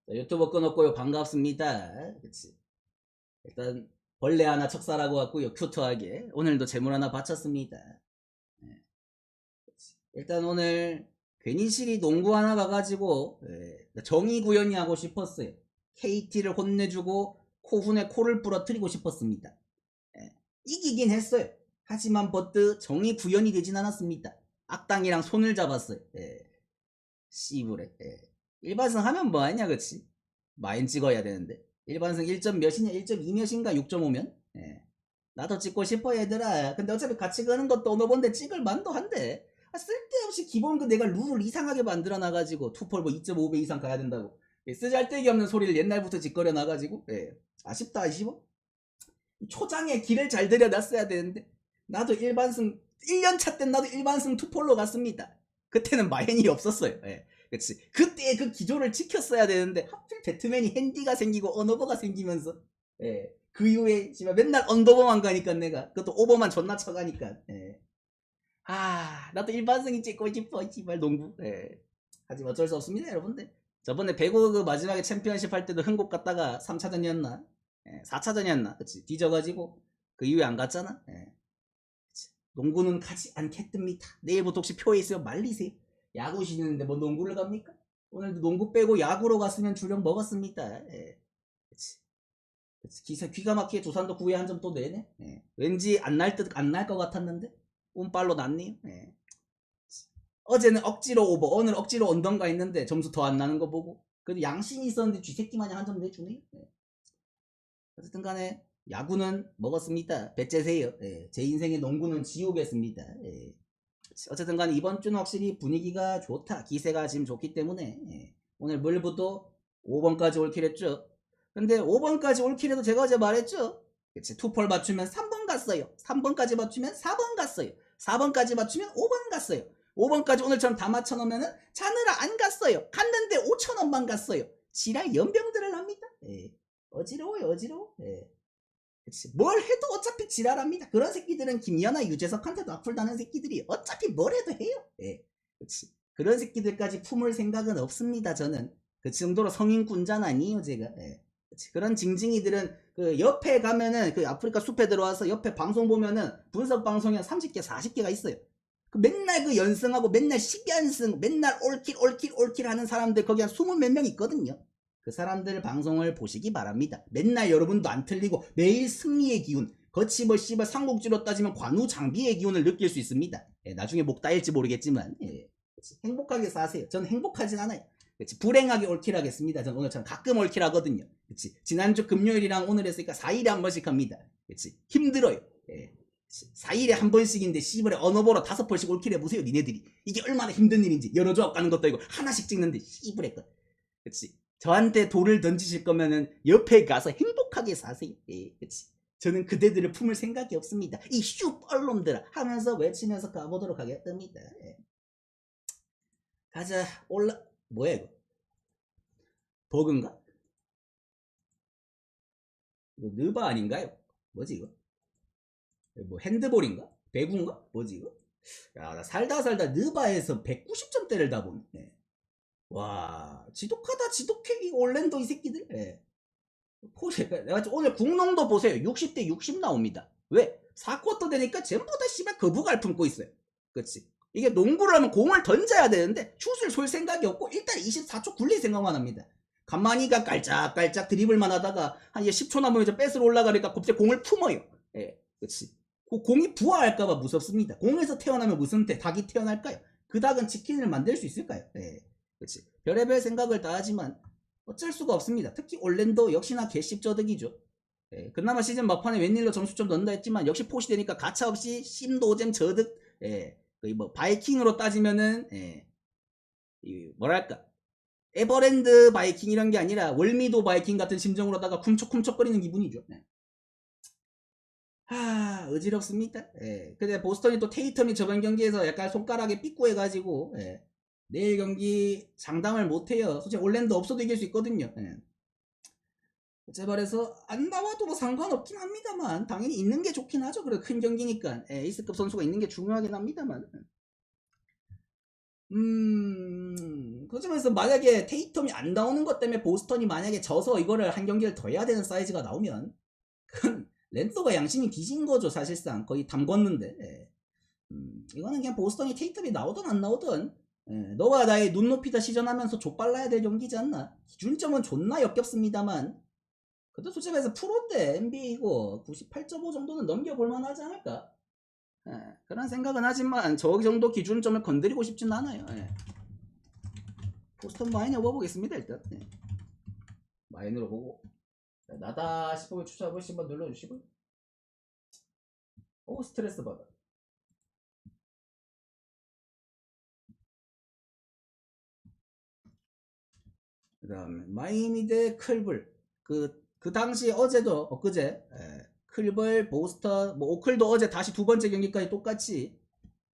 유튜브 끊었고요. 반갑습니다. 그치. 일단 벌레 하나 척사라고 왔고요. 큐트하게 오늘도 재물 하나 바쳤습니다. 예, 일단 오늘 괜히실이 농구 하나 가가지고 정의 구현이 하고 싶었어요. KT를 혼내주고 코훈에 코를 부러뜨리고 싶었습니다. 이기긴 했어요. 하지만 버트 정의 구현이 되진 않았습니다. 악당이랑 손을 잡았어요. 씨부레. 일반승 하면 뭐하냐 그치? 마인 찍어야 되는데 일반승 1점 몇이냐 1.2 몇인가 6.5면 나도 찍고 싶어 얘들아. 근데 어차피 같이 가는 것도 어느 번데 찍을 만도 한데 쓸데없이 기본 그 내가 룰을 이상하게 만들어 놔가지고 투폴 뭐 2.5배 이상 가야 된다고 쓰잘데기 없는 소리를 옛날부터 짓거려 놔가지고 아쉽다 아쉬워. 초장에 길을 잘 들여놨어야 되는데 나도 일반승 1년차 때 나도 일반승 투폴로 갔습니다. 그때는 마인이 없었어요. 그치. 그때 그 기조를 지켰어야 되는데 하필 배트맨이 핸디가 생기고 언어버가 생기면서 그 이후에 맨날 언더버만 가니까 내가 그것도 오버만 존나 쳐가니까 나도 일반승이 찍고 싶어 씨발 농구. 하지만 어쩔 수 없습니다 여러분들. 저번에 배구 그 마지막에 챔피언십 할 때도 흥국 갔다가 3차전이었나 4차전이었나 그치 뒤져가지고 그 이후에 안 갔잖아. 농구는 가지 않겠습니다. 내일부터 혹시 표에 있으면 말리세요. 야구 쉬는데 뭐 농구를 갑니까? 오늘도 농구 빼고 야구로 갔으면 주력 먹었습니다. 그치. 기가 막히게 두산도 9회 한 점 또 내네. 왠지 안 날 것 같았는데 운빨로 났네요. 어제는 억지로 오버, 오늘 억지로 언던가 했는데 점수 더 안 나는 거 보고 그래도 양심이 있었는데 쥐새끼 마냥 한 점 내주네요. 어쨌든 간에 야구는 먹었습니다. 배째세요. 제 인생의 농구는 지옥이었습니다. 어쨌든 간에 이번 주는 확실히 분위기가 좋다. 기세가 지금 좋기 때문에 오늘 물부도 5번까지 올킬했죠. 근데 5번까지 올킬해도 제가 어제 말했죠. 그치, 투폴 맞추면 3번 갔어요. 3번까지 맞추면 4번 갔어요. 4번까지 맞추면 5번 갔어요. 5번까지 오늘처럼 다 맞춰놓으면 자느라 안 갔어요. 갔는데 5천원만 갔어요. 지랄 연병들을 합니다. 어지러워요 어지러워. 그치. 뭘 해도 어차피 지랄합니다. 그런 새끼들은 김연아 유재석한테도 악플 다는 새끼들이 어차피 뭘 해도 해요. 그치. 그런 새끼들까지 품을 생각은 없습니다. 저는 그 정도로 성인군자는 아니에요 제가. 그치. 그런 징징이들은 그 옆에 가면은 그 아프리카 숲에 들어와서 옆에 방송 보면은 분석 방송이 한 30개 40개가 있어요. 그 맨날 그 연승하고 맨날 10연승 맨날 올킬 하는 사람들 거기 한 20 몇 명 있거든요. 그 사람들 방송을 보시기 바랍니다. 맨날 여러분도 안 틀리고 매일 승리의 기운 거치 뭐 씨발 삼국지로 따지면 관우 장비의 기운을 느낄 수 있습니다. 나중에 목 따일지 모르겠지만 행복하게 사세요. 전 행복하진 않아요. 그치? 불행하게 올킬하겠습니다. 전 오늘처럼 가끔 올킬하거든요. 그치? 지난주 금요일이랑 오늘 했으니까 4일에 한 번씩 합니다. 그치? 힘들어요. 4일에 한 번씩인데 씨발에 언어보러 5번씩 올킬해보세요 니네들이. 이게 얼마나 힘든 일인지. 여러 조합 가는 것도 아니고 하나씩 찍는데 씨발에 것. 그치? 저한테 돌을 던지실 거면은 옆에 가서 행복하게 사세요. 그치? 저는 그대들을 품을 생각이 없습니다. 이 슈뻘놈들아 하면서 외치면서 가보도록 하겠습니다. 가자. 뭐야 이거? 버그인가? 이거 느바 아닌가요? 뭐지 이거? 뭐 핸드볼인가? 배구인가? 뭐지 이거? 야, 나 살다 느바에서 190점대를 다 보네. 와, 지독하다 지독해 이 올랜도 이 새끼들. 내가 오늘 국농도 보세요. 60대 60 나옵니다. 왜? 4쿼터 되니까 전부 다 씨발 거부갈 품고 있어요. 그치? 이게 농구를 하면 공을 던져야 되는데 슛을 쏠 생각이 없고 일단 24초 굴릴 생각만 합니다. 가만히가 깔짝깔짝 드리블만 하다가 한 10초 남으면 이제 뺏으러 올라가니까 갑자기 공을 품어요. 그치? 그 공이 부하할까봐 무섭습니다. 공에서 태어나면 무슨 닭이 태어날까요? 그 닭은 치킨을 만들 수 있을까요? 그치? 별의별 생각을 다 하지만 어쩔 수가 없습니다. 특히 올랜도 역시나 개씹저득이죠. 그나마 시즌 막판에 웬일로 점수 좀 넣는다 했지만 역시 포시되니까 가차없이 심노잼 저득. 거의 뭐 바이킹으로 따지면은 뭐랄까 에버랜드 바이킹 이런 게 아니라 월미도 바이킹 같은 심정으로다가 쿰척쿰척거리는 기분이죠. 어지럽습니다. 근데 보스턴이 또 테이텀이 저번 경기에서 약간 손가락에 삐꾸해가지고 내일 경기 장담을 못해요. 솔직히 올랜도 없어도 이길 수 있거든요. 제발해서 안 나와도 뭐 상관없긴 합니다만 당연히 있는 게 좋긴 하죠. 그래 큰 경기니까 에이스급 선수가 있는 게 중요하긴 합니다만. 그 솔직히 만약에 테이텀이 안 나오는 것 때문에 보스턴이 만약에 져서 이거를 한 경기를 더 해야 되는 사이즈가 나오면 그건 랜서가 양심이 뒤진 거죠. 사실상 거의 담궜는데. 예. 이거는 그냥 보스턴이 테이텀이 나오든 안 나오든 예, 너와 나의 눈높이다 시전하면서 족발라야 될 경기지 않나. 기준점은 존나 역겹습니다만 그래도 솔직히 말해서 프로인데 NBA이고 98.5 정도는 넘겨볼만 하지 않을까. 예, 그런 생각은 하지만 저 정도 기준점을 건드리고 싶진 않아요. 예. 보스턴 마인에 업어보겠습니다. 일단 예. 마인으로 보고 나다 싶으면 추천 한 번씩만 눌러주시고요. 오 스트레스 받아. 그 다음에 마이미 대 클블. 그 당시 어제도 엊그제 클블 보스턴 뭐 오클도 어제 다시 두 번째 경기까지 똑같이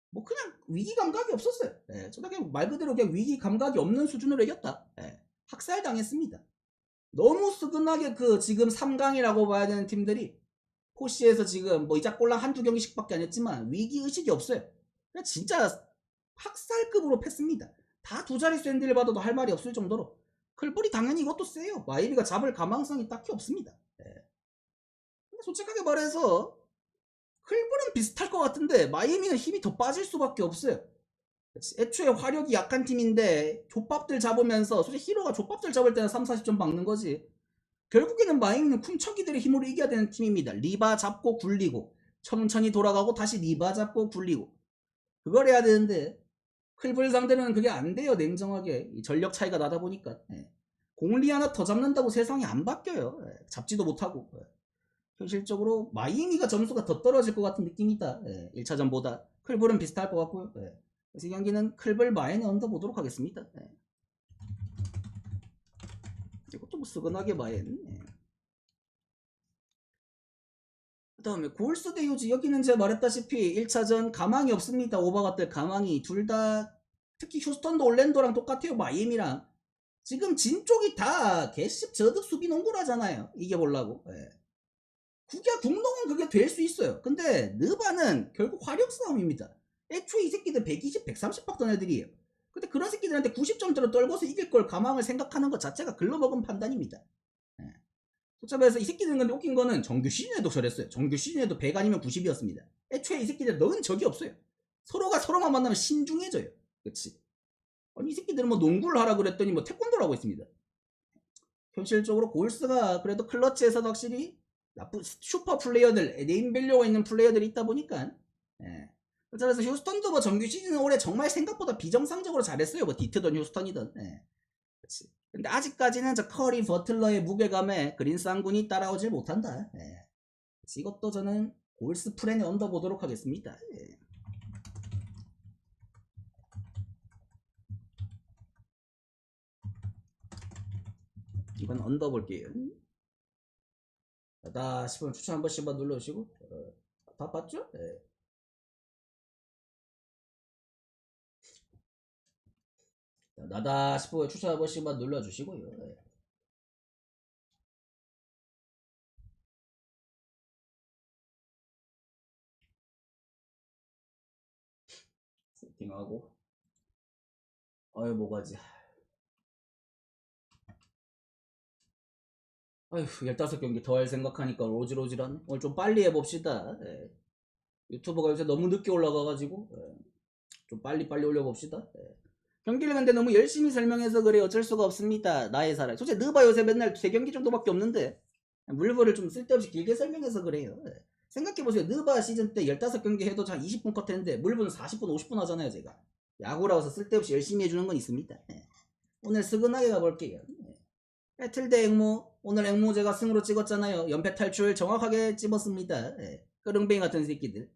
뭐 그냥 위기 감각이 없었어요. 저도 그냥 말 그대로 그냥 위기 감각이 없는 수준으로 이겼다. 학살 당했습니다. 너무 스근하게 그 지금 3강이라고 봐야 되는 팀들이 포시에서 지금 뭐 이자꼴랑 한두 경기씩밖에 안 했지만 위기 의식이 없어요. 그냥 진짜 학살급으로 패습니다. 다 두 자릿수 핸들 받아도 할 말이 없을 정도로. 클볼이 당연히 이것도 세요. 마이비가 잡을 가망성이 딱히 없습니다. 근데 솔직하게 말해서 클볼은 비슷할 것 같은데 마이애미는 힘이 더 빠질 수밖에 없어요. 애초에 화력이 약한 팀인데 족밥들 잡으면서 솔직히 히로가 족밥들 잡을 때는 3, 40점 박는 거지. 결국에는 마이애미는 쿵척이들의 힘으로 이겨야 되는 팀입니다. 리바 잡고 굴리고 천천히 돌아가고 다시 리바 잡고 굴리고 그걸 해야 되는데 클볼 상대는 그게 안 돼요. 냉정하게 전력 차이가 나다 보니까 공리 하나 더 잡는다고 세상이 안 바뀌어요. 잡지도 못하고 현실적으로 마이애미가 점수가 더 떨어질 것 같은 느낌이다. 1차전보다 클볼은 비슷할 것 같고요. 그래서 이 경기는 클볼 마이애미 언더 보도록 하겠습니다. 이것도 뭐 스근하게 마이애미. 그 다음에 골스 대 유지. 여기는 제가 말했다시피 1차전 가망이 없습니다. 오바가들 가망이 둘 다 특히 휴스턴도 올랜도랑 똑같아요. 마이애미랑 지금 진 쪽이 다 개씹 저득 수비 농구라잖아요. 이겨보려고. 국야 국농은 그게 될 수 있어요. 근데 느바는 결국 화력 싸움입니다. 애초에 이 새끼들 120, 130 박던 애들이에요. 근데 그런 새끼들한테 90점대로 떨궈서 이길 걸 가망을 생각하는 것 자체가 글러먹은 판단입니다. 소참에서 이 새끼들은 근데 웃긴 거는 정규 시즌에도 저랬어요. 정규 시즌에도 100 아니면 90이었습니다. 애초에 이 새끼들 넣은 적이 없어요. 서로가 서로만 만나면 신중해져요. 그치? 아니 이 새끼들은 뭐 농구를 하라 그랬더니 뭐 태권도를 하고 있습니다. 현실적으로 골스가 그래도 클러치에서도 확실히 나쁜 슈퍼 플레이어들, 네임밸류가 있는 플레이어들이 있다 보니까 그래서 휴스턴도 뭐 정규 시즌 올해 정말 생각보다 비정상적으로 잘했어요. 뭐 디트든 휴스턴이든. 그치. 근데 아직까지는 저 커리 버틀러의 무게감에 그린 쌍군이 따라오질 못한다. 이것도 저는 골스 프렌에 얹어 보도록 하겠습니다. 이건 얹어 볼게요. 나 싶으면 추천 한 번씩만 눌러주시고 다 봤죠? 나다 싶으면 추천 한 번씩만 눌러주시고요. 세팅하고 아유 뭐가지. 아휴 15경기 더 할 생각하니까 로지로지라네. 오늘 좀 빨리 해봅시다. 유튜브가 요새 너무 늦게 올라가가지고 좀 빨리 올려봅시다. 경기를 근데 너무 열심히 설명해서 그래 어쩔 수가 없습니다. 나의 사랑. 솔직히 느바 요새 맨날 3경기 정도밖에 없는데 물보를 좀 쓸데없이 길게 설명해서 그래요. 생각해보세요. 느바 시즌 때 15경기 해도 한 20분 컷 했는데 물보는 40분 50분 하잖아요. 제가 야구라고 해서 쓸데없이 열심히 해주는 건 있습니다. 오늘 스근하게 가볼게요. 배틀 대 앵무. 오늘 앵무 제가 승으로 찍었잖아요. 연패 탈출 정확하게 찝었습니다. 끄릉뱅이 같은 새끼들.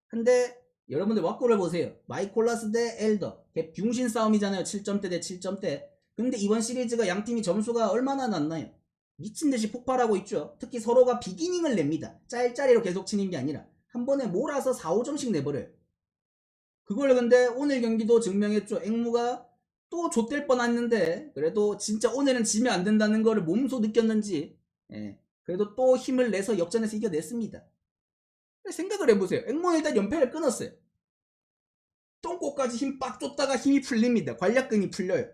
근데 여러분들 왁구를 보세요. 마이콜라스 대 엘더. 병신 싸움이잖아요. 7점대 대 7점대. 근데 이번 시리즈가 양팀이 점수가 얼마나 났나요? 미친듯이 폭발하고 있죠. 특히 서로가 비기닝을 냅니다. 짤짤이로 계속 치는 게 아니라 한 번에 몰아서 4, 5점씩 내버려요. 그걸 근데 오늘 경기도 증명했죠. 앵무가 또 좆될 뻔했는데 그래도 진짜 오늘은 지면 안 된다는 거를 몸소 느꼈는지 그래도 또 힘을 내서 역전해서 이겨냈습니다. 생각을 해보세요. 앵무는 일단 연패를 끊었어요. 똥꼬까지 힘 빡 줬다가 힘이 풀립니다. 관략근이 풀려요.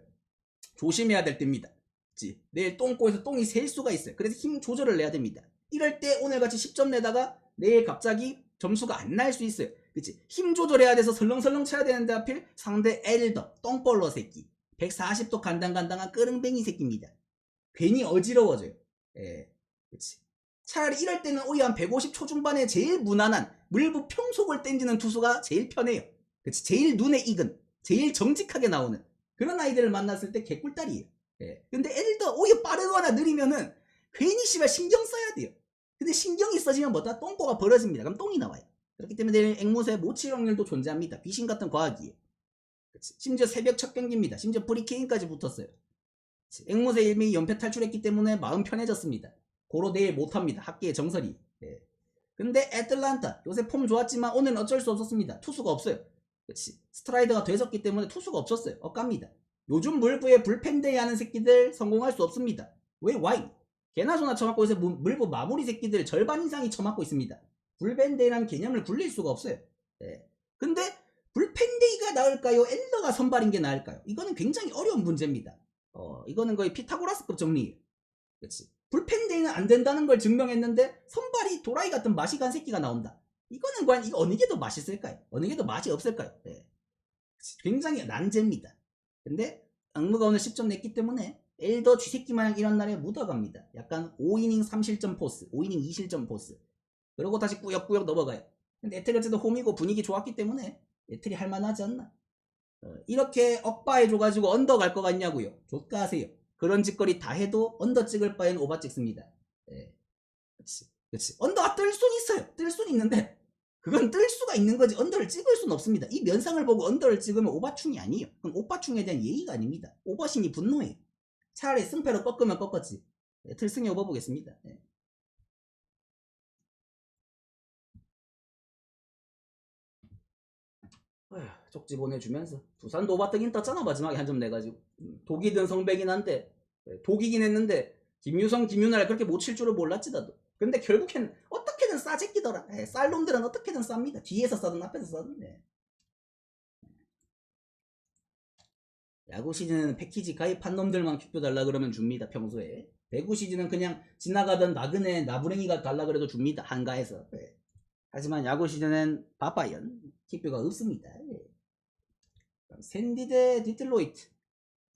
조심해야 될 때입니다. 그치? 내일 똥꼬에서 똥이 셀 수가 있어요. 그래서 힘 조절을 내야 됩니다. 이럴 때 오늘같이 10점 내다가 내일 갑자기 점수가 안 날 수 있어요. 그치? 힘 조절해야 돼서 설렁설렁 쳐야 되는데 하필 상대 엘더 똥벌러 새끼 140도 간당간당한 끄릉뱅이 새끼입니다. 괜히 어지러워져요. 예, 그치? 차라리 이럴 때는 오히려 한 150 초중반에 제일 무난한 물부 평속을 땡기는 투수가 제일 편해요. 그치? 제일 눈에 익은, 제일 정직하게 나오는 그런 아이들을 만났을 때 개꿀딸이에요. 예. 근데 엘더 오히려 빠르거나 느리면은 괜히 씨발 신경 써야 돼요. 근데 신경이 써지면 뭐다? 똥꼬가 벌어집니다. 그럼 똥이 나와요. 그렇기 때문에 내일 앵무새 모칠 확률도 존재합니다. 귀신 같은 과학이에요. 그치? 심지어 새벽 첫 경기입니다. 심지어 프리케인까지 붙었어요. 앵무새 이미 연패 탈출했기 때문에 마음 편해졌습니다. 고로 내일 못합니다. 학계의 정설이. 예. 근데 애틀란타 요새 폼 좋았지만 오늘은 어쩔 수 없었습니다. 투수가 없어요. 그치? 스트라이더가 되었기 때문에 투수가 없었어요. 엇갑니다. 요즘 물부에 불펜데이 하는 새끼들 성공할 수 없습니다. 왜? Why? 개나 소나 쳐맞고 요새 물부 마무리 새끼들 절반 이상이 쳐맞고 있습니다. 불펜데이라는 개념을 굴릴 수가 없어요. 예. 근데 불펜데이가 나을까요? 엘더가 선발인 게 나을까요? 이거는 굉장히 어려운 문제입니다. 이거는 거의 피타고라스급 정리예요. 그치? 불펜데이는 안 된다는 걸 증명했는데 선발이 도라이 같은 맛이 간 새끼가 나온다. 이거는 과연 이거 어느 게 더 맛있을까요? 어느 게 더 맛이 없을까요? 네. 굉장히 난제입니다. 근데 악무가 오늘 10점 냈기 때문에 엘더 쥐새끼 마냥 이런 날에 묻어갑니다. 약간 5이닝 3실점 포스, 5이닝 2실점 포스. 그러고 다시 꾸역꾸역 넘어가요. 근데 에틀이 어쨌든 홈이고 분위기 좋았기 때문에 에틀이 할만하지 않나? 이렇게 억바해줘가지고 언더 갈 것 같냐고요. 족가하세요. 그런 짓거리 다 해도 언더 찍을 바엔 오바 찍습니다. 예. 그치. 언더가 뜰 순 있어요. 뜰 순 있는데 그건 뜰 수가 있는 거지 언더를 찍을 수는 없습니다. 이 면상을 보고 언더를 찍으면 오바충이 아니에요. 그건 오바충에 대한 예의가 아닙니다. 오버신이 분노해요. 차라리 승패로 꺾으면 꺾었지. 예, 틀승에 오버 보겠습니다. 예. 쪽지 보내주면서 두산도 오바 뜨긴 떴잖아. 마지막에 한 점 내가지고 독이든 성배긴 한데 독이긴 했는데 김유성 김윤아를 그렇게 못 칠 줄은 몰랐지 나도. 근데 결국엔 어떻게든 싸제끼더라. 쌀놈들은 어떻게든 쌉니다. 뒤에서 싸든 앞에서 싸든. 야구 시즌은 패키지 가입한 놈들만 퀵표 달라 그러면 줍니다. 평소에. 배구 시즌은 그냥 지나가던 나그네 나부랭이가 달라 그래도 줍니다. 한가해서. 하지만 야구 시즌은 바빠요. 퀵표가 없습니다. 샌디 대 디틀로이트.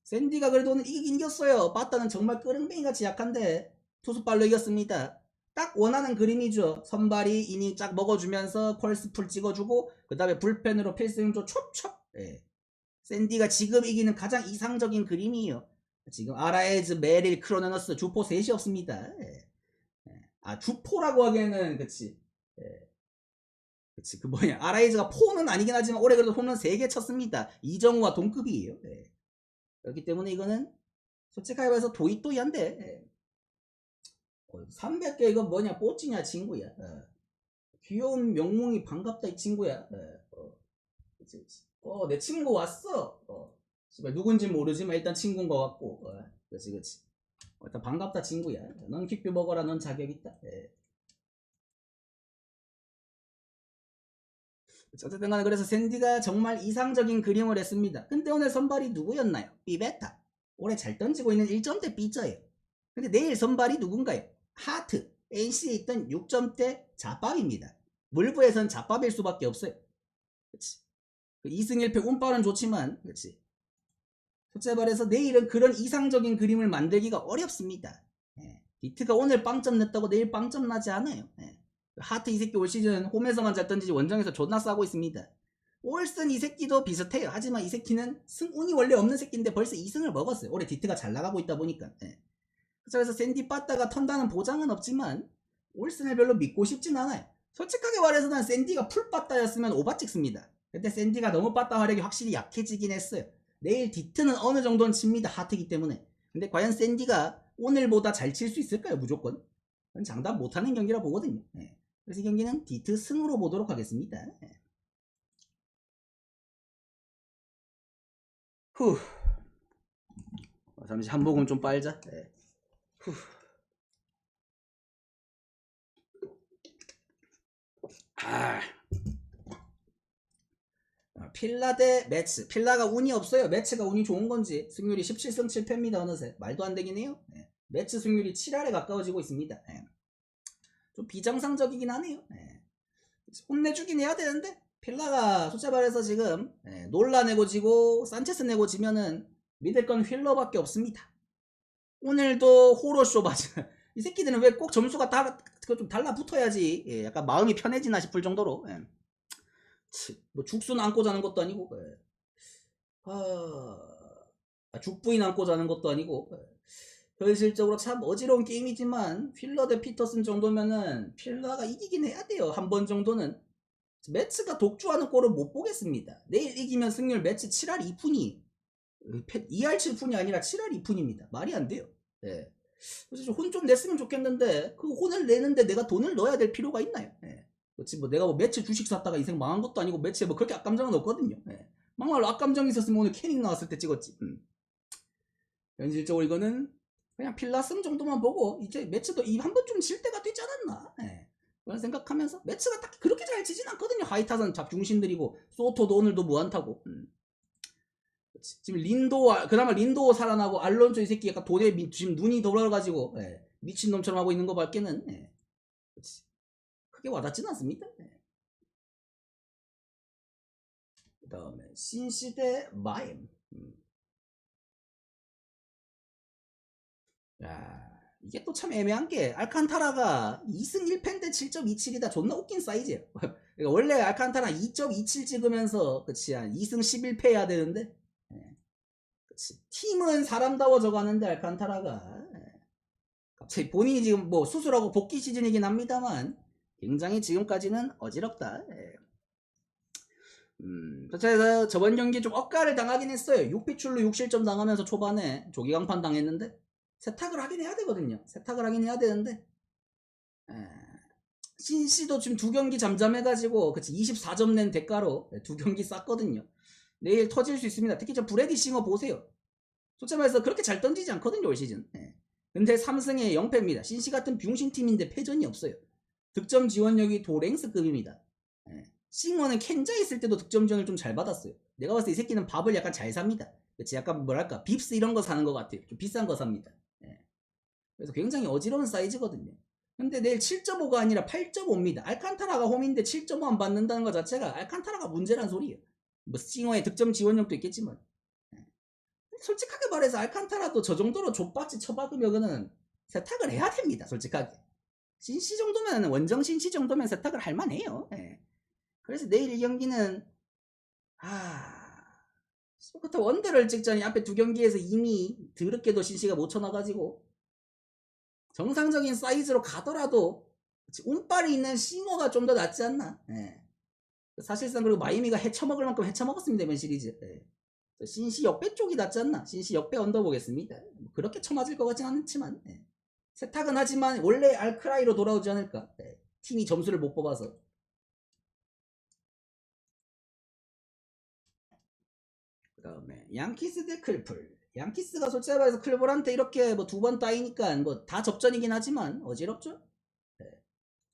샌디가 그래도 오늘 이겼어요. 바타는 정말 끄릉뱅이같이 약한데 투수발로 이겼습니다. 딱 원하는 그림이죠. 선발이 이닝 쫙 먹어주면서 펄스 풀 찍어주고 그 다음에 불펜으로 필승조 촉촉. 샌디가 지금 이기는 가장 이상적인 그림이에요. 지금 아라에즈, 메릴, 크로네너스 주포 셋이 없습니다. 주포라고 하기에는 그치. 그치 그 뭐냐 아라이즈가 포는 아니긴 하지만 올해 그래도 홈런 3개 쳤습니다. 이정우와 동급이에요. 그렇기 때문에 이거는 솔직하게 말해서 도이또이한데 300개 이건 뭐냐 뽀찌냐 친구야. 귀여운 명몽이 반갑다 이 친구야. 그치. 내 친구 왔어. 누군지 모르지만 일단 친구인 것 같고. 그치. 일단 반갑다 친구야. 넌 킥뷰 먹어라. 넌 자격 있다. 어쨌든 간에 그래서 샌디가 정말 이상적인 그림을 했습니다. 근데 오늘 선발이 누구였나요? 삐베타. 올해 잘 던지고 있는 1점대 삐져예요. 근데 내일 선발이 누군가요? 하트. NC에 있던 6점대 잡밥입니다. 물부에선 잡밥일 수밖에 없어요. 그치. 2승 1패 운빨은 좋지만 그치. 솔직히 말해서 내일은 그런 이상적인 그림을 만들기가 어렵습니다. 디트가 오늘 빵점 냈다고 내일 빵점 나지 않아요. 하트 이 새끼 올 시즌 홈에서만 잘 던지지 원정에서 존나 싸고 있습니다. 올슨 이 새끼도 비슷해요. 하지만 이 새끼는 승운이 원래 없는 새끼인데 벌써 2승을 먹었어요. 올해 디트가 잘 나가고 있다 보니까. 그래서 샌디 빠따가 턴다는 보장은 없지만 올슨을 별로 믿고 싶진 않아요. 솔직하게 말해서 난 샌디가 풀 빠따였으면 오바 찍습니다. 근데 샌디가 너무 빠따 화력이 확실히 약해지긴 했어요. 내일 디트는 어느 정도는 칩니다. 하트이기 때문에. 근데 과연 샌디가 오늘보다 잘 칠 수 있을까요? 무조건. 장담 못하는 경기라 보거든요. 그래서 이 경기는 디트 승으로 보도록 하겠습니다. 후. 잠시 한 모금 좀 빨자. 후. 필라 대 매츠. 필라가 운이 없어요. 매츠가 운이 좋은 건지 승률이 17승 7패입니다. 어느새 말도 안 되긴 해요. 매츠 승률이 7할에 가까워지고 있습니다. 좀 비정상적이긴 하네요. 혼내주긴 해야 되는데 필라가 솔직히 말해서 지금 놀라 내고 지고 산체스 내고 지면은 믿을 건 휠러밖에 없습니다. 오늘도 호러쇼 맞아. 이 새끼들은 왜 꼭 점수가 좀 달라붙어야지 약간 마음이 편해지나 싶을 정도로 뭐 죽순 안고 자는 것도 아니고 죽부인 안고 자는 것도 아니고 현실적으로 참 어지러운 게임이지만 필러 대 피터슨 정도면은 필러가 이기긴 해야 돼요. 한 번 정도는. 매츠가 독주하는 꼴을 못 보겠습니다. 내일 이기면 승률 매츠 7할 2푼이 2할 7푼이 아니라 7할 2푼입니다. 말이 안 돼요. 그래서 혼 좀 냈으면 좋겠는데 그 혼을 내는데 내가 돈을 넣어야 될 필요가 있나요? 그렇지 뭐 내가 뭐 매츠 주식 샀다가 인생 망한 것도 아니고 매츠에 뭐 그렇게 악감정은 없거든요. 막말로 악감정이 있었으면 오늘 캐닝 나왔을 때 찍었지. 현실적으로 이거는 그냥 필라승 정도만 보고 이제 매츠도 이 한 번쯤 질 때가 되지 않았나 그런 생각하면서 매츠가 딱히 그렇게 잘 치진 않거든요. 하이타선 잡중신들이고 소토도 오늘도 무안타고 지금 그나마 린도 살아나고 알론소 이 새끼 약간 돈에 지금 눈이 돌아가지고 미친놈처럼 하고 있는 거 밖에는 크게 와닿진 않습니다. 그 다음에 신시대 마임. 야, 이게 또 참 애매한 게 알칸타라가 2승 1패인데 7.27이다. 존나 웃긴 사이즈예요. 그러니까 원래 알칸타라 2.27 찍으면서 그치 한 2승 11패 해야 되는데 그치. 팀은 사람다워져 가는데 알칸타라가 갑자기 본인이 지금 뭐 수술하고 복귀 시즌이긴 합니다만 굉장히 지금까지는 어지럽다. 그래서 저번 경기 좀 억가를 당하긴 했어요. 6피출로 6실점 당하면서 초반에 조기강판 당했는데 세탁을 하긴 해야 되거든요. 세탁을 하긴 해야 되는데 신씨도 지금 2경기 잠잠해가지고 그치 24점 낸 대가로 2경기 쌌거든요. 내일 터질 수 있습니다. 특히 저 브래디 싱어 보세요. 솔직히 말해서 그렇게 잘 던지지 않거든요 올 시즌. 근데 3승에 0패입니다. 신씨 같은 병신팀인데 패전이 없어요. 득점 지원력이 도랭스급입니다. 싱어는 켄자 있을 때도 득점 지원을 좀 잘 받았어요. 내가 봤을 때 이 새끼는 밥을 약간 잘 삽니다. 그치 약간 뭐랄까 빕스 이런 거 사는 것 같아요. 좀 비싼 거 삽니다. 그래서 굉장히 어지러운 사이즈거든요. 근데 내일 7.5가 아니라 8.5입니다. 알칸타라가 홈인데 7.5 안 받는다는 것 자체가 알칸타라가 문제란 소리예요. 뭐 싱어의 득점 지원력도 있겠지만 솔직하게 말해서 알칸타라도 저 정도로 족박지 쳐박으면은 세탁을 해야 됩니다. 솔직하게. 신시 정도면 원정 신시 정도면 세탁을 할 만해요. 그래서 내일 이 경기는 그렇다고 원대를 찍자니 앞에 2경기에서 이미 드럽게도 신시가 못 쳐나가지고 정상적인 사이즈로 가더라도 운빨이 있는 싱어가 좀 더 낫지 않나. 사실상 그리고 마이미가 헤쳐먹을 만큼 헤쳐먹었습니다 이번 시리즈. 신시 역배 쪽이 낫지 않나. 신시 역배 언더보겠습니다. 그렇게 쳐맞을 것 같진 않지만 세탁은 하지만 원래 알크라이로 돌아오지 않을까. 팀이 점수를 못 뽑아서. 그 다음에 양키스 대 클풀. 양키스가 솔직히 말해서 클풀한테 이렇게 뭐 2번 따이니까 뭐 다 접전이긴 하지만 어지럽죠.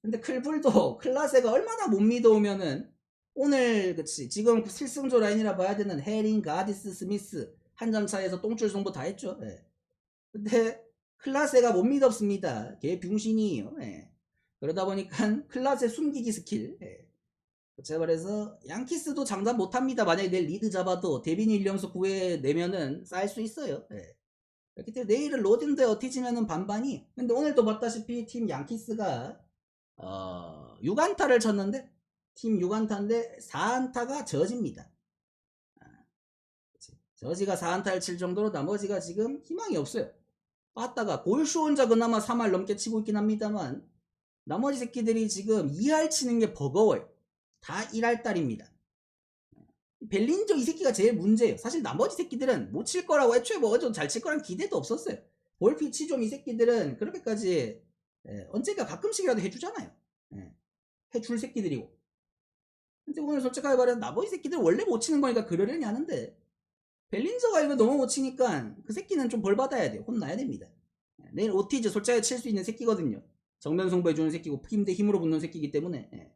근데 클풀도 클라세가 얼마나 못 믿어오면은 오늘 그치 지금 7승조 라인이라 봐야 되는 해링, 가디스, 스미스 한 점 차에서 똥줄 승부 다 했죠. 근데 클라세가 못 믿었습니다. 걔 병신이에요. 그러다 보니까 클라세 숨기기 스킬. 제가 말해서 양키스도 장담 못합니다. 만약에 내일 리드 잡아도 데빈 윌리엄스 구해 내면은 쌓일 수 있어요. 그렇기 때문에 내일은 로딘 대 어티지면은 반반이. 근데 오늘도 봤다시피 팀 양키스가 6안타를 쳤는데 팀 6안타인데 4안타가 저지입니다. 저지가 4안타를 칠 정도로 나머지가 지금 희망이 없어요. 빠따가 골쇼 혼자 그나마 3할 넘게 치고 있긴 합니다만 나머지 새끼들이 지금 2할 치는 게 버거워요. 다 1할달입니다. 벨린저 이 새끼가 제일 문제예요. 사실 나머지 새끼들은 못 칠 거라고 애초에 뭐 좀 잘 칠 거란 기대도 없었어요. 볼피치 좀 이 새끼들은 그렇게까지 언젠가 가끔씩이라도 해주잖아요. 해줄 새끼들이고. 근데 오늘 솔직하게 말하면 나머지 새끼들 원래 못 치는 거니까 그러려니 하는데 벨린저가 이거 너무 못 치니까 그 새끼는 좀 벌 받아야 돼요. 혼나야 됩니다. 내일 오티즈 솔직하게 칠 수 있는 새끼거든요. 정면 승부해주는 새끼고 힘 대 힘으로 붙는 새끼이기 때문에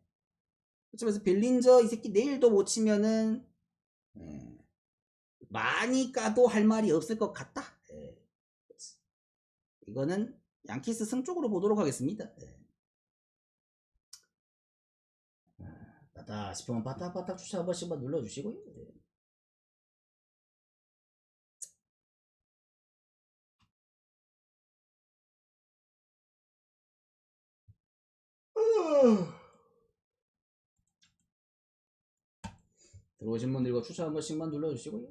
그래서 벨린저 이 새끼 내일도 못 치면은 예. 많이 까도 할 말이 없을 것 같다. 예. 이거는 양키스 승 쪽으로 보도록 하겠습니다. 예. 빠따 싶으면 빠딱빠딱 추천 한 번씩만 눌러주시고요. 예. 들어오신 분들 이거 추천 한 번씩만 눌러주시고요.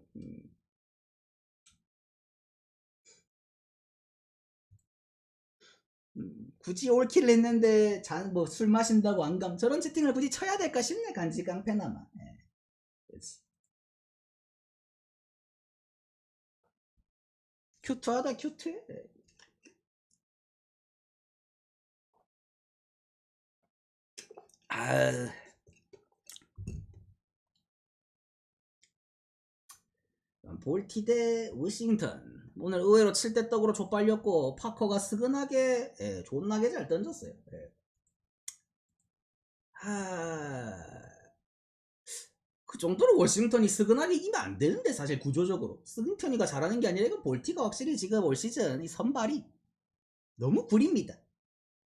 굳이 올킬을 했는데 뭐 술 마신다고 안 감. 저런 채팅을 굳이 쳐야 될까 싶네. 간지 깡패나마. 예. 큐트하다 큐트. 예. 아, 볼티 대 워싱턴. 오늘 의외로 7대 떡으로 족발렸고 파커가 스근하게 존나게 잘 던졌어요. 예. 그 정도로 워싱턴이 스근하게 이기면 안 되는데 사실 구조적으로 스근턴이가 잘하는 게 아니라 이건 볼티가 확실히 지금 올 시즌 이 선발이 너무 구립니다.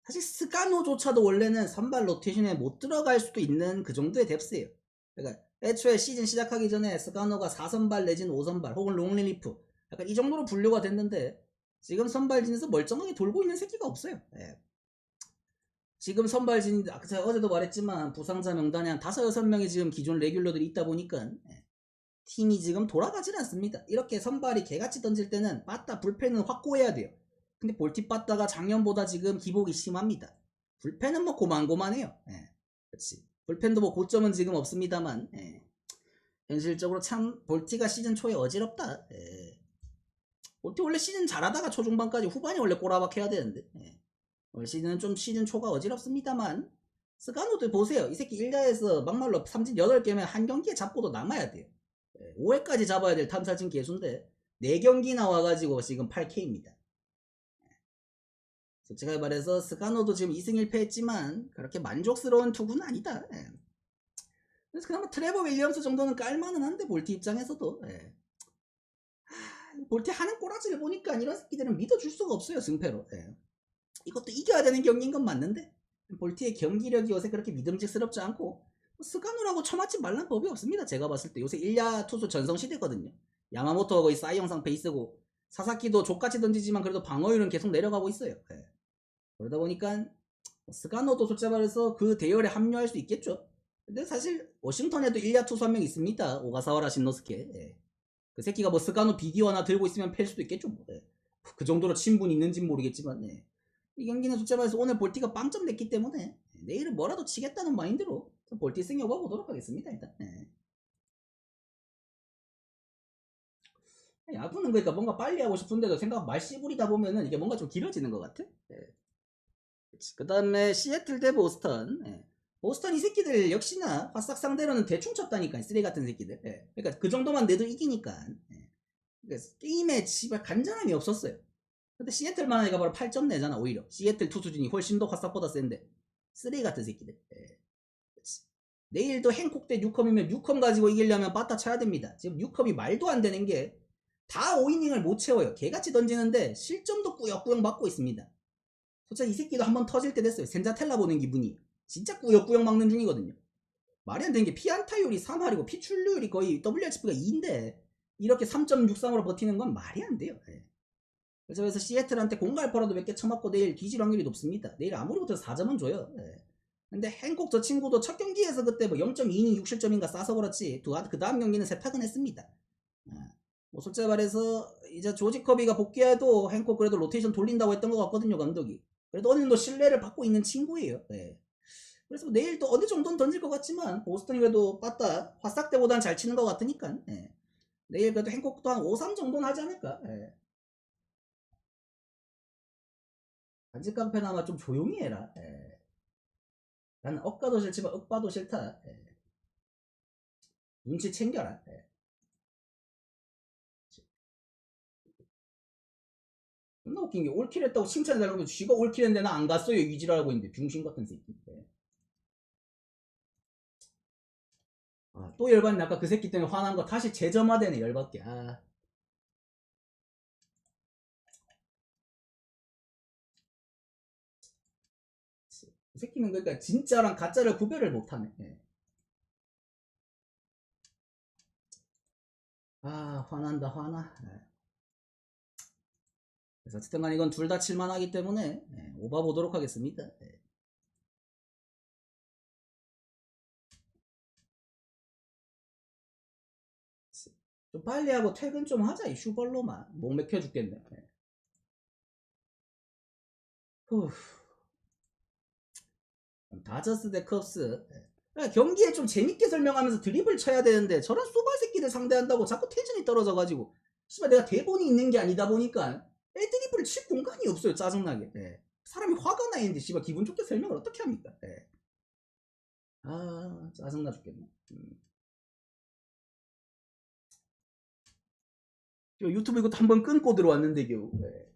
사실 스가노조차도 원래는 선발 로테이션에 못 들어갈 수도 있는 그 정도의 뎁스예요. 그러니까 애초에 시즌 시작하기 전에 스가노가 4선발 내지는 5선발 혹은 롱릴리프 약간 이 정도로 분류가 됐는데 지금 선발진에서 멀쩡하게 돌고 있는 새끼가 없어요. 예. 지금 선발진 제가 어제도 말했지만 부상자 명단에 한 5, 6명이 지금 기존 레귤러들이 있다 보니까 팀이 지금 돌아가질 않습니다. 이렇게 선발이 개같이 던질 때는 빠따 불펜은 확고해야 돼요. 근데 볼티 빠따가 작년보다 지금 기복이 심합니다. 불펜은 뭐 고만고만해요. 예. 그렇지. 불펜도 뭐 고점은 지금 없습니다만 예. 현실적으로 참 볼티가 시즌 초에 어지럽다. 예. 볼티 원래 시즌 잘하다가 초중반까지 후반이 원래 꼬라박 해야 되는데 예. 올 시즌은 좀 시즌 초가 어지럽습니다만 스가노들 보세요. 이 새끼 1야에서 막말로 삼진 8개면 한 경기에 잡고도 남아야 돼요. 5회까지 잡아야 될 탐사진 개수인데 4경기 나와가지고 지금 8K입니다. 솔직하게 말해서 스가노도 지금 2승 1패 했지만 그렇게 만족스러운 투구는 아니다. 예. 그래서 그나마 트레버 윌리엄스 정도는 깔만은 한데 볼티 입장에서도 예. 볼티 하는 꼬라지를 보니까 이런 새끼들은 믿어줄 수가 없어요. 승패로. 예. 이것도 이겨야 되는 경기인 건 맞는데 볼티의 경기력이 요새 그렇게 믿음직스럽지 않고 스가노라고 쳐맞지 말란 법이 없습니다. 제가 봤을 때 요새 1야 투수 전성시대거든요. 야마모토가 거의 싸이 영상 페이스고 사사키도 족같이 던지지만 그래도 방어율은 계속 내려가고 있어요. 네. 그러다 보니까 스가노도 솔직히 말해서 그 대열에 합류할 수 있겠죠. 근데 사실 워싱턴에도 1야 투수 한 명 있습니다. 오가사와라 신노스케. 네. 그 새끼가 뭐 스가노 비디오 하나 들고 있으면 팰 수도 있겠죠. 네. 그 정도로 친분이 있는지는 모르겠지만 네. 이 경기는 솔직히 말해서 오늘 볼티가 빵점 냈기 때문에 내일은 뭐라도 치겠다는 마인드로 볼티 승 여봐보도록 하겠습니다. 일단 야구는 그러니까 뭔가 빨리 하고 싶은데도 생각 말씨부리다 보면은 이게 뭔가 좀 길어지는 것 같아. 그 다음에 시애틀 대 보스턴. 보스턴 이 새끼들 역시나 화싹 상대로는 대충 쳤다니까 쓰레기 같은 새끼들. 그러니까 그 정도만 내도 이기니까 그러니까 게임에 씨발 간절함이 없었어요. 근데 시애틀만 해가 바로 8점 내잖아. 오히려 시애틀 투수진이 훨씬 더 화싹보다 센데 쓰레기 같은 새끼들. 내일도 행콕 대 뉴컴이면 뉴컴 가지고 이기려면 빠따 쳐야 됩니다. 지금 뉴컴이 말도 안 되는 게 다 5이닝을 못 채워요. 개같이 던지는데 실점도 꾸역꾸역 맞고 있습니다. 솔직히 이 새끼도 한번 터질 때 됐어요. 센자텔라 보는 기분이. 진짜 꾸역꾸역 막는 중이거든요. 말이 안 되는 게 피안타율이 3할이고 피출률이 거의 WHP가 2인데 이렇게 3.63으로 버티는 건 말이 안 돼요. 그래서 시애틀한테 공갈퍼라도 몇 개 쳐맞고 내일 뒤질 확률이 높습니다. 내일 아무리 못해서 4점은 줘요. 근데 행콕 저 친구도 첫 경기에서 그때 뭐 0.2이닝 6실점인가 싸서 그렇지 그 다음 경기는 세탁은 했습니다. 뭐 솔직히 말해서 이제 조지 커비가 복귀해도 행콕 그래도 로테이션 돌린다고 했던 것 같거든요. 감독이. 그래도 어느 정도 신뢰를 받고 있는 친구예요. 그래서 내일 또 어느 정도는 던질 것 같지만 보스턴이 그래도 빠따 화싹 때보다는 잘 치는 것 같으니까 내일 그래도 행콕도 한 5-3 정도는 하지 않을까. 간지 깡패나마 좀 조용히 해라. 나는 억가도 싫지만 억봐도 싫다. 눈치 챙겨라. 존나 웃긴 게 올킬 했다고 칭찬해달라고 쥐가 올킬 했는데 나 안 갔어요. 이지랄하고 있는데 병신 같은 새끼. 또 열받네. 아까 그 새끼 때문에 화난 거 다시 재점화되네. 열받게. 이 새끼는 그러니까 진짜랑 가짜를 구별을 못하네. 예. 화난다 화나. 예. 그래서 어쨌든 간 이건 둘 다 칠만하기 때문에 오바 보도록 하겠습니다. 예. 좀 빨리 하고 퇴근 좀 하자. 이 슈벌로만 목 맥혀 죽겠네. 예. 다저스 대 컵스. 경기에 좀 재밌게 설명하면서 드립을 쳐야 되는데 저런 쏘발 새끼들 상대한다고 자꾸 텐션이 떨어져가지고 씨발 내가 대본이 있는 게 아니다 보니까 애드립을 칠 공간이 없어요. 짜증나게. 예. 사람이 화가 나 있는데 씨발 기분 좋게 설명을 어떻게 합니까? 예. 짜증나 죽겠네. 유튜브 이것도 한번 끊고 들어왔는데 겨우. 예.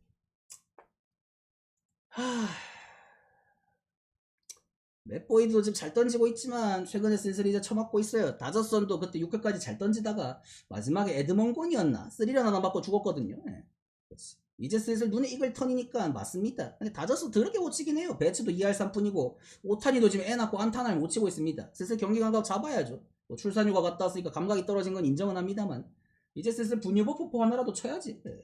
맷보이드도 지금 잘 던지고 있지만 최근에 슬슬 이제 처맞고 있어요. 다저선도 그때 6회까지 잘 던지다가 마지막에 에드먼곤이었나 3런 하나 맞고 죽었거든요. 네. 이제 슬슬 눈에 익을 턴이니까 맞습니다. 근데 다저스 더럽게 못 치긴 해요. 배츠도 2할 3푼이고 오타니도 지금 애 낳고 안타를 못 치고 있습니다. 슬슬 경기 감각 잡아야죠. 뭐 출산휴가 갔다 왔으니까 감각이 떨어진 건 인정은 합니다만 이제 슬슬 분유보 포포 하나라도 쳐야지. 네.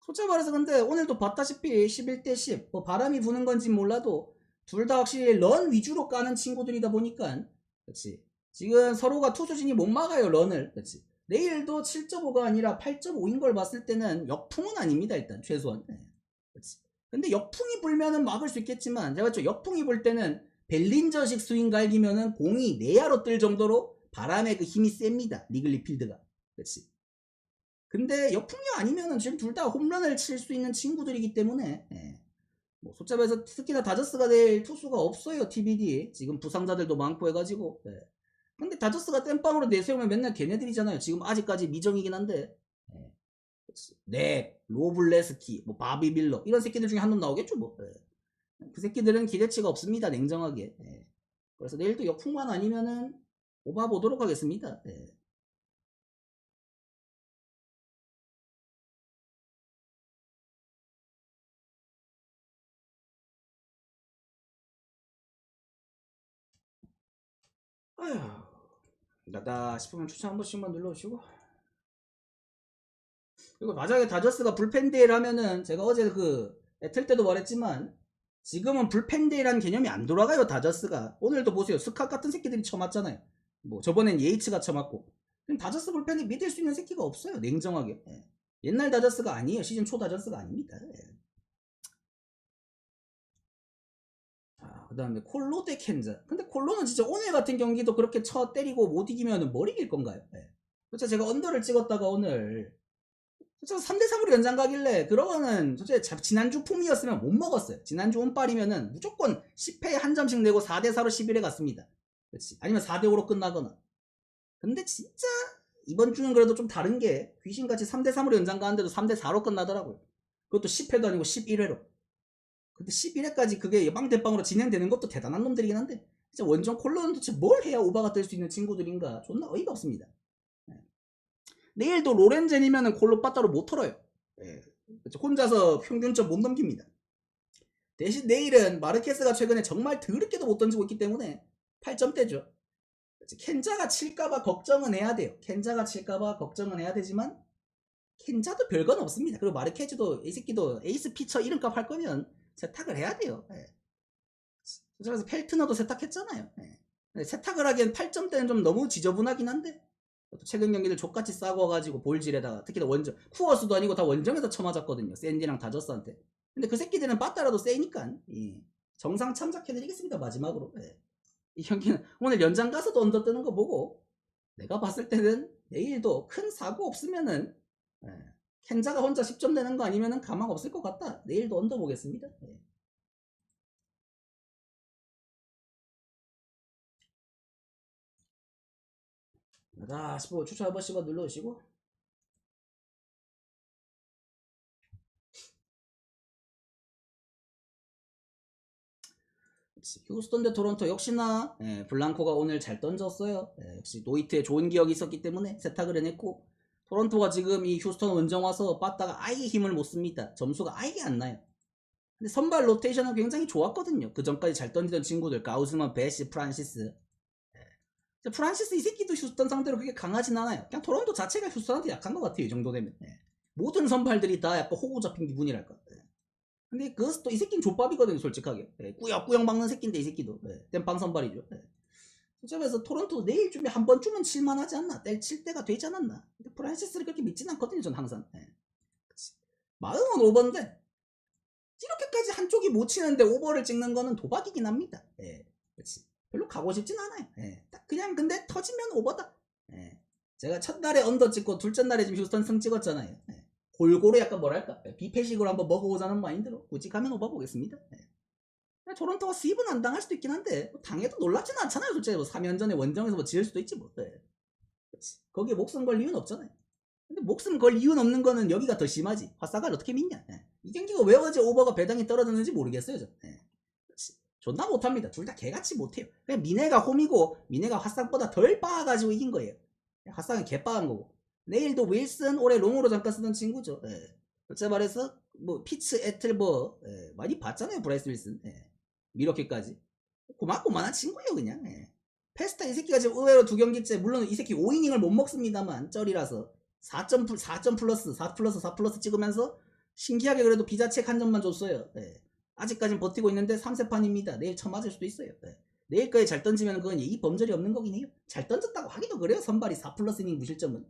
솔직히 말해서 근데 오늘도 봤다시피 11대 10 뭐 바람이 부는 건지 몰라도 둘 다 확실히 런 위주로 까는 친구들이다 보니까 그렇지 지금 서로가 투수진이 못 막아요 런을. 그렇지 내일도 7.5가 아니라 8.5인 걸 봤을 때는 역풍은 아닙니다. 일단 최소한. 그렇지 근데 역풍이 불면은 막을 수 있겠지만 제가 좀 역풍이 불 때는 벨린저식 스윙 갈기면은 공이 내야로 뜰 정도로 바람의 그 힘이 셉니다. 리글리 필드가. 그렇지 근데 역풍이 아니면은 지금 둘 다 홈런을 칠 수 있는 친구들이기 때문에 뭐 소잡에서 특히나 다저스가 될 투수가 없어요. TBD 지금 부상자들도 많고 해가지고. 근데 다저스가 땜빵으로 내세우면 맨날 걔네들이잖아요. 지금 아직까지 미정이긴 한데 네 로블레스키 뭐 바비 밀러 이런 새끼들 중에 한 놈 나오겠죠 뭐. 그 새끼들은 기대치가 없습니다. 냉정하게. 그래서 내일도 역풍만 아니면은 오바 보도록 하겠습니다. 아휴 나다 싶으면 추천 한 번씩만 눌러주시고 그리고 만약에 다저스가 불펜데이를 하면은 제가 어제 그 애틀 때도 말했지만 지금은 불펜데이라는 개념이 안 돌아가요. 다저스가 오늘도 보세요. 스캇 같은 새끼들이 쳐맞잖아요. 뭐 저번엔 예이츠가 쳐맞고 다저스 불펜이 믿을 수 있는 새끼가 없어요. 냉정하게. 옛날 다저스가 아니에요. 시즌 초 다저스가 아닙니다. 그 다음에 콜로 대 켄자. 근데 콜로는 진짜 오늘 같은 경기도 그렇게 쳐 때리고 못 이기면 뭘 이길 건가요? 그렇죠. 제가 언더를 찍었다가 오늘 3대3으로 연장 가길래 그러고는 솔직히 지난주 폼이었으면 못 먹었어요. 지난주 운빨이면은 무조건 10회에 한 점씩 내고 4대4로 11회 갔습니다. 그렇지. 아니면 4대5로 끝나거나. 근데 진짜 이번 주는 그래도 좀 다른 게 귀신같이 3대3으로 연장 가는데도 3대4로 끝나더라고요. 그것도 10회도 아니고 11회로. 근데 11회까지 그게 빵대빵으로 진행되는 것도 대단한 놈들이긴 한데 진짜 원정 콜로는 도대체 뭘 해야 오바가 될 수 있는 친구들인가 존나 어이가 없습니다. 내일도 로렌젠이면은 콜로 빠따로 못 털어요. 혼자서 평균점 못 넘깁니다. 대신 내일은 마르케스가 최근에 정말 더럽게도 못 던지고 있기 때문에 8점대죠. 켄자가 칠까봐 걱정은 해야 돼요. 켄자가 칠까봐 걱정은 해야 되지만 켄자도 별건 없습니다. 그리고 마르케즈도 이 새끼도 에이스 피처 이름값 할 거면 세탁을 해야 돼요. 그래서 펠트너도 세탁했잖아요. 세탁을 하기엔 8점대는 좀 너무 지저분하긴 한데 최근 경기들 족같이 싸고가지고 볼질에다가 특히나 원정 쿠어스도 아니고 다 원정에서 쳐맞았거든요. 샌디랑 다저스한테. 근데 그 새끼들은 빠따라도 세니까 정상 참작해드리겠습니다. 마지막으로. 이 경기는 오늘 연장 가서도 언더 뜨는 거 보고 내가 봤을 때는 내일도 큰 사고 없으면은 켄자가 혼자 10점 내는 거 아니면은 가망 없을 것 같다. 내일도 언더 보겠습니다. 자, 15 추천 한 번씩만 눌러주시고 휴스턴 대 토론토 역시나 블랑코가 오늘 잘 던졌어요. 역시 노이트에 좋은 기억이 있었기 때문에 세탁을 해냈고, 토론토가 지금 이 휴스턴 원정 와서 빠다가 아예 힘을 못 씁니다. 점수가 아예 안 나요. 근데 선발 로테이션은 굉장히 좋았거든요. 그 전까지 잘 던지던 친구들, 가우스만, 베시, 프란시스. 프란시스 이 새끼도 휴스턴 상대로 그렇게 강하진 않아요. 그냥 토론토 자체가 휴스턴한테 약한 것 같아요. 이 정도 되면. 모든 선발들이 다 약간 호구 잡힌 기분이랄까. 근데 그것도 이 새끼는 족밥이거든요, 솔직하게. 꾸역꾸역 막는 새끼인데 이 새끼도 땜빵 선발이죠. 그래서 토론토 내일 준비 한 번쯤은 칠만하지 않나, 칠 때가 되지 않았나. 근데 프란시스를 그렇게 믿진 않거든요, 전 항상. 마음은 오버인데 이렇게까지 한쪽이 못 치는데 오버를 찍는 거는 도박이긴 합니다. 그렇지. 별로 가고 싶진 않아요. 딱 그냥 근데 터지면 오버다. 제가 첫날에 언더 찍고 둘째 날에 지금 휴스턴 승 찍었잖아요. 골고루 약간 뭐랄까 비패식으로 한번 먹어보자는 마인드로 굳이 가면 오버 보겠습니다. 토론토가 스윕은 안 당할 수도 있긴 한데 뭐 당해도 놀랍지는 않잖아요. 솔직히 뭐 3년 전에 원정에서 뭐 지을 수도 있지 뭐. 그렇지. 거기에 목숨 걸 이유는 없잖아요. 근데 목숨 걸 이유는 없는 거는 여기가 더 심하지. 화사가를 어떻게 믿냐. 이 경기가 왜 어제 오버가 배당이 떨어졌는지 모르겠어요. 저. 그렇지. 존나 못합니다. 둘 다 개같이 못해요. 그냥 미네가 홈이고 미네가 화상보다 덜 빻아가지고 이긴 거예요. 화상은 개빠한 거고. 내일도 윌슨 올해 롱으로 잠깐 쓰던 친구죠. 그렇게 말해서 뭐 피츠 애틀 뭐 많이 봤잖아요. 브라이스 윌슨. 미러키까지 고만고만한 친구예요 그냥. 페스타 이 새끼가 지금 의외로 두 경기째 물론 이 새끼 5이닝을 못 먹습니다만 쩔이라서 4점 플러스 4 플러스 4 플러스 찍으면서 신기하게 그래도 비자책 한 점만 줬어요. 아직까진 버티고 있는데 3세판입니다. 내일 쳐맞을 수도 있어요. 내일까지 잘 던지면 그건 이 범절이 없는 거긴 해요. 잘 던졌다고 하기도 그래요. 선발이 4 플러스 이닝 무실점은.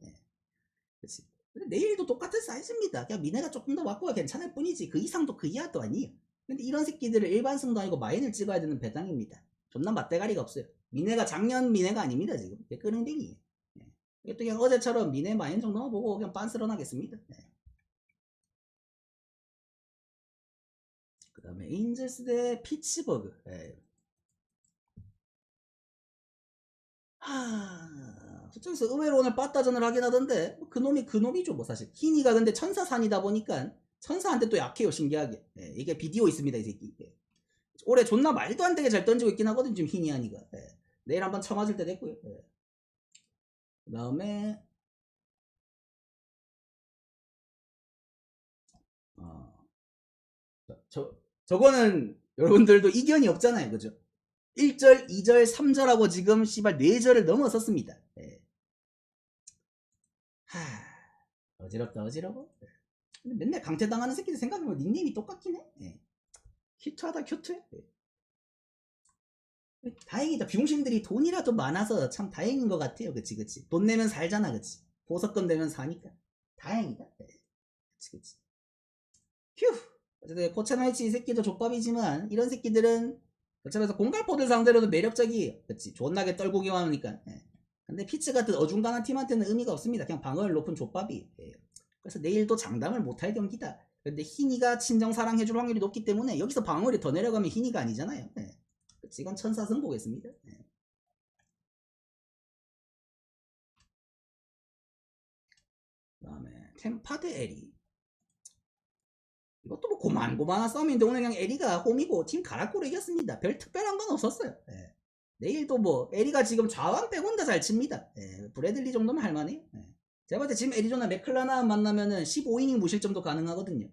그렇지. 근데 내일도 똑같은 사이즈입니다. 그냥 미네가 조금 더 맞고가 괜찮을 뿐이지 그 이상도 그 이하도 아니에요. 근데 이런 새끼들을 일반승도 아니고 마인을 찍어야 되는 배당입니다. 존나 맞대가리가 없어요. 미네가 작년 미네가 아닙니다 지금. 끄릉댕이에요. 이것도 그냥 어제처럼 미네 마인 정도만 보고 그냥 빤스런 하겠습니다. 그 다음에 에인절스 대 피츠버그. 저쪽에서 의외로 오늘 빠따전을 하긴 하던데 뭐 그놈이죠 뭐 사실. 희니가 근데 천사산이다 보니까 천사한테 또 약해요 신기하게. 이게 비디오 있습니다 이 새끼. 올해 존나 말도 안 되게 잘 던지고 있긴 하거든 지금 희니아니가. 내일 한번 쳐맞을 때 됐고요. 그 다음에 저거는 여러분들도 이견이 없잖아요 그죠? 1절 2절 3절하고 지금 씨발 4절을 넘어섰습니다. 어지럽다 어지러워. 근데 맨날 강퇴당하는 새끼들 생각해보면 닉네임이 똑같긴 해. 큐트하다 큐트해. 다행이다. 병신들이 돈이라도 많아서 참 다행인 것 같아요. 그치 그치. 돈 내면 살잖아 그치. 보석금 되면 사니까 다행이다. 그치 그치. 휴. 어쨌든 코체노이치 이 새끼도 족밥이지만 이런 새끼들은 어차피 공갈포들 상대로도 매력적이에요. 그치. 존나게 떨구기만 하니까. 근데 피츠 같은 어중간한 팀한테는 의미가 없습니다. 그냥 방어율 높은 족밥이. 그래서 내일도 장담을 못할 경기다. 근데 희니가 친정 사랑해줄 확률이 높기 때문에 여기서 방어율이 더 내려가면 희니가 아니잖아요. 그치. 이건 천사승 보겠습니다. 그 다음에 템파 대 에리. 이것도 뭐 고만고만한 싸움인데 오늘 그냥 에리가 홈이고 팀 가락고로 이겼습니다. 별 특별한 건 없었어요. 내일도 뭐 에리가 지금 좌완 빼곤 다 잘 칩니다. 브래들리 정도면 할만해요. 제가 봤을 때 지금 애리조나 맥클라나 만나면은 15이닝 무실점도 가능하거든요.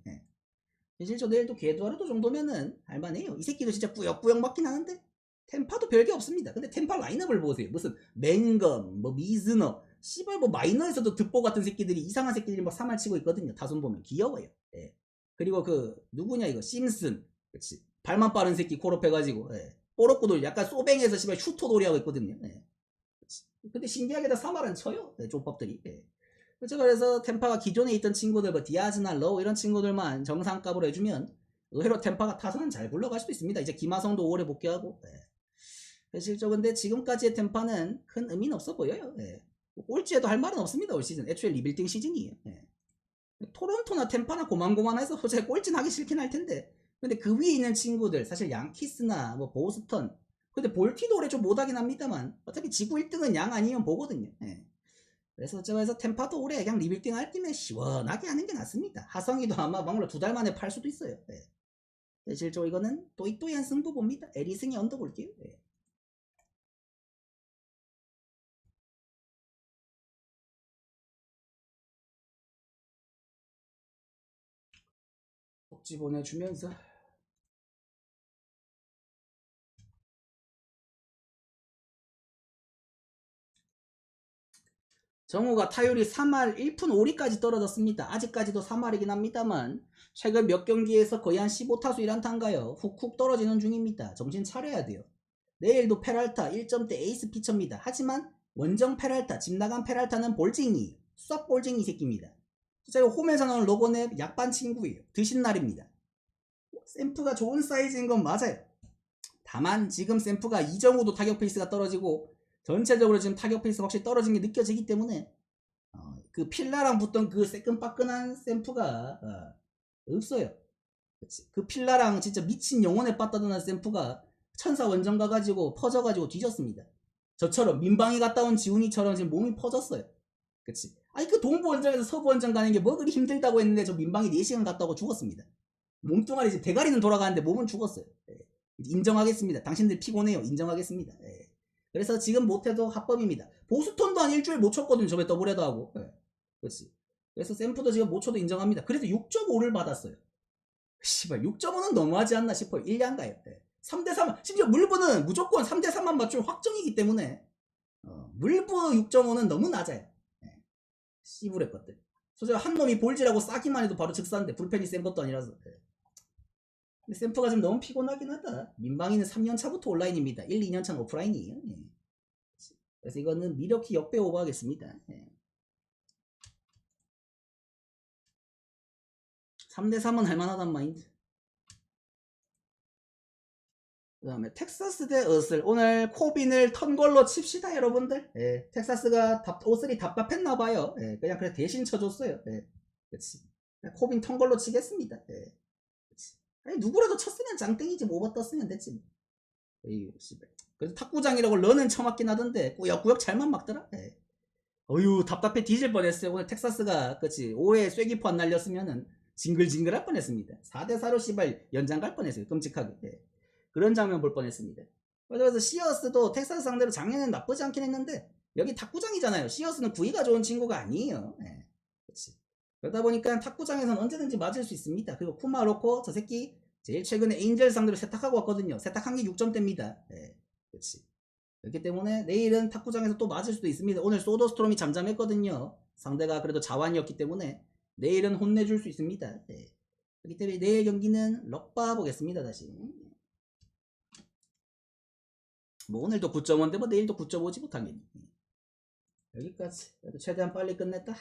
실제 내일도 게두아르도 정도면은 할만해요. 이 새끼도 진짜 꾸역꾸역 맞긴 하는데 템파도 별게 없습니다. 근데 템파 라인업을 보세요. 무슨 맹검, 뭐 미즈너, 씨발 뭐 마이너에서도 득보 같은 새끼들이 이상한 새끼들이 막 3할 치고 있거든요. 타순 보면 귀여워요. 그리고 그 누구냐 이거 심슨, 그렇지. 발만 빠른 새끼 콜업 해가지고 뽀록구도 약간 소뱅에서 씨발 슈터 놀이하고 있거든요. 근데 신기하게 다 3할은 쳐요. 족밥들이. 그래서 템파가 기존에 있던 친구들 뭐 디아즈나 러우 이런 친구들만 정상값으로 해주면 의외로 템파가 타선은 잘 굴러갈 수도 있습니다. 이제 김하성도 5월에 복귀하고. 실제 근데 지금까지의 템파는 큰 의미는 없어 보여요. 꼴찌에도 할 말은 없습니다. 올 시즌. 애초에 리빌딩 시즌이에요. 토론토나 템파나 고만고만해서 솔직히 꼴찌는 하기 싫긴 할 텐데 근데 그 위에 있는 친구들 사실 양키스나 뭐 보스턴 근데 볼티도 올해 좀 못하긴 합니다만 어차피 지구 1등은 양 아니면 보거든요. 그래서 저에서 템파도 올해 그냥 리빌딩 할 때면 시원하게 하는 게 낫습니다. 하성이도 아마 막물로 2달 만에 팔 수도 있어요. 실제로 이거는 또이또이한 승부 봅니다. 에리승이 언더 볼게요. 예. 억지 보내주면서 정우가 타율이 3할 1푼 5리까지 떨어졌습니다. 아직까지도 3할이긴 합니다만 최근 몇 경기에서 거의 한 15타수 1안타인가요? 훅훅 떨어지는 중입니다. 정신 차려야 돼요. 내일도 페랄타 1점대 에이스 피처입니다. 하지만 원정 페랄타, 집 나간 페랄타는 볼쟁이, 썩 볼쟁이 새끼입니다. 진짜 홈에서 나오는 로건의 약반 친구예요. 드신 날입니다. 샘프가 좋은 사이즈인 건 맞아요. 다만 지금 샘프가 이정우도 타격 페이스가 떨어지고 전체적으로 지금 타격 페이스가 확실히 떨어진 게 느껴지기 때문에 그 필라랑 붙던 그 새끈빠끈한 샘프가 없어요. 그치? 그 필라랑 진짜 미친 영혼에 빠따드는 샘프가 천사 원정 가가지고 퍼져가지고 뒤졌습니다. 저처럼 민방위 갔다 온 지훈이처럼 지금 몸이 퍼졌어요. 그치? 아니 그 동부 원정에서 서부 원정 가는 게 뭐 그리 힘들다고 했는데 저 민방위 4시간 갔다 오고 죽었습니다. 몸뚱아리 지금 대가리는 돌아가는데 몸은 죽었어요. 예. 인정하겠습니다. 당신들 피곤해요. 인정하겠습니다. 예. 그래서 지금 못해도 합법입니다. 보스톤도 한 일주일 못 쳤거든요. 저번에 더블헤더 하고. 예. 그렇지. 그래서 샘프도 지금 못 쳐도 인정합니다. 그래도 6.5를 받았어요. 씨발 6.5는 너무하지 않나 싶어요. 1량가요. 예. 3대3 심지어 물부는 무조건 3대3만 맞출 확정이기 때문에 물부 6.5는 너무 낮아요. 예. 씨부레 것들. 소재 한 놈이 볼지라고 싸기만 해도 바로 즉사인데 불펜이 센 것도 아니라서. 예. 근데 샘프가 좀 너무 피곤하긴 하다. 민방위는 3년차부터 온라인입니다. 1, 2년차는 오프라인이에요. 예. 그래서 이거는 미력키 역배 오버하겠습니다. 예. 3대3은 할만하단 마인드. 그 다음에 텍사스 대 어슬. 오늘 코빈을 턴 걸로 칩시다 여러분들. 예. 텍사스가 오슬이 답답했나봐요. 예. 그냥 그래 대신 쳐줬어요. 예. 그치. 코빈 턴 걸로 치겠습니다. 예. 그치. 아니 누구라도 쳤으면 짱땡이지 뭐 오버 떴으면 됐지. 에이 씨발. 그래서 탁구장이라고 런은 처맞긴 하던데 꾸역꾸역 잘만 막더라. 예. 어휴 답답해 뒤질 뻔했어요. 오늘 텍사스가 그치 5회 쐐기포 안 날렸으면은 징글징글 할 뻔했습니다. 4대4로 씨발 연장 갈 뻔했어요. 끔찍하게. 예. 그런 장면 볼 뻔했습니다. 그래서 시어스도 텍사스 상대로 작년엔 나쁘지 않긴 했는데 여기 탁구장이잖아요. 시어스는 구위가 좋은 친구가 아니에요. 예. 그치. 그러다 보니까 탁구장에서는 언제든지 맞을 수 있습니다. 그리고 쿠마로코 저 새끼 제일 최근에 에인젤 상대로 세탁하고 왔거든요. 세탁한 게 6점대입니다. 예. 그치. 그렇기 때문에 내일은 탁구장에서 또 맞을 수도 있습니다. 오늘 소더스트롬이 잠잠했거든요. 상대가 그래도 자완이었기 때문에 내일은 혼내줄 수 있습니다. 네. 그렇기 때문에 내일 경기는 럭바 보겠습니다. 다시 뭐 오늘도 9.5인데 뭐 내일도 9.5지 못하겠니. 여기까지. 그래도 최대한 빨리 끝냈다.